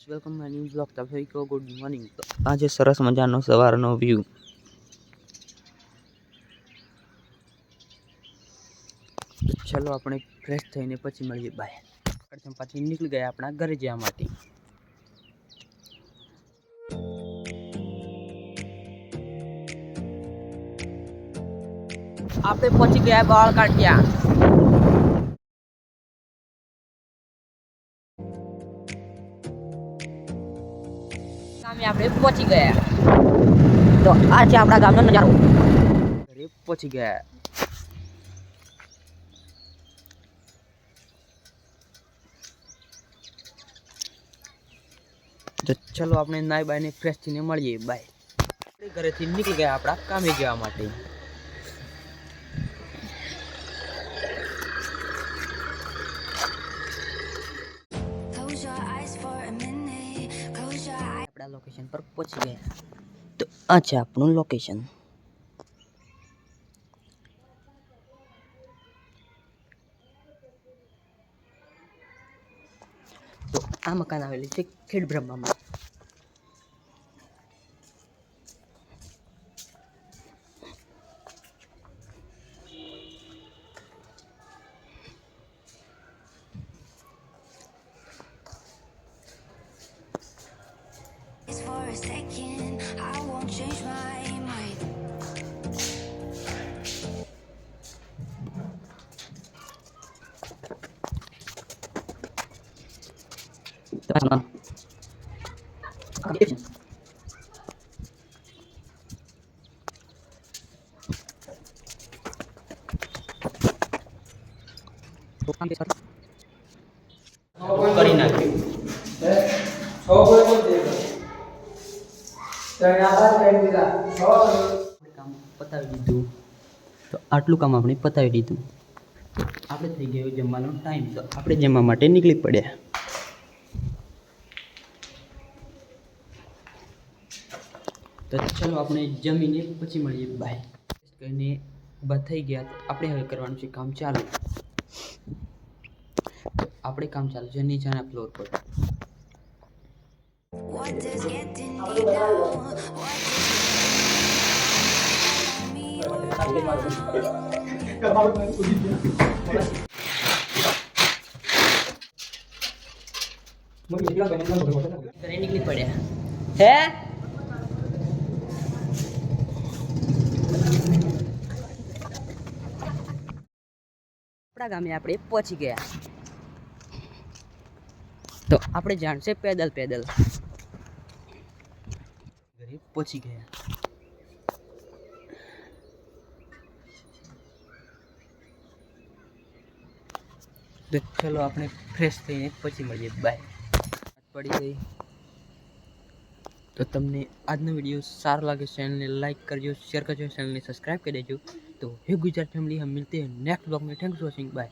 Welcome my new blog. તમે કહો good morning. તો આજે સરસ મજાનો સવારનો વ્યૂ. ચલો આપણે ફ્રેશ થઈને પછી મળીએ. બાય. પાછી નીકળી ગયા આપણા ઘરે જવા માટે. આપણે પહોંચી ગયા બાળ કાઢ્યા. આપણે પહોંચી ગયા. તો આ છે આપણા ગામનો નજારો. ઘરે પહોંચી ગયા. તો ચલો આપણે નાઈ બાઈને ફ્રેશ થઈને મળીએ. બાય. આપણે ઘરેથી નીકળી ગયા આપણા કામે જવા માટે. આપણા લોકેશન પર પહોંચી ગયા. તો આ છે આપણું લોકેશન. તો આ મકાન આવેલું છે ખેડબ્રહ્મામાં. For a second, I won't change my mind. કરી નાખ્યું. કામ પતાવી દીધું. તો આટલું કામ આપણે પતાવી દીધું. આપણે થઈ ગયો જમવાનો ટાઈમ. તો આપણે જમવા માટે નીકળી પડ્યા. તો ચલો આપણે જમીને પછી મળીએ. બાય. કરીને ઊભા થઈ ગયા. તો આપણે હવે કરવાનું છે કામ ચાલુ. આપણે કામ ચાલુ છે નીચેના ફ્લોર પર. What does getting me down? ઘરે નીકળી પડ્યા. હે આપણા ગામે આપણે પહોંચી ગયા. તો આપણે જાણશે પેદલ પેદલ. ઘરે પહોંચી ગયા. તો ચલો આપણે ફ્રેશ થઈને પછી મળીએ. બાય. પડી ગઈ. તો તમને આજનો વિડીયો સારો લાગે ચેનલને લાઈક કરજો, શેર કરજો, ચેનલને સબસ્क्राइब કરી દેજો. तो हे गुजरात फैमिली, हम मिलते हैं नेक्स्ट ब्लॉग में. Thanks for watching. बाय.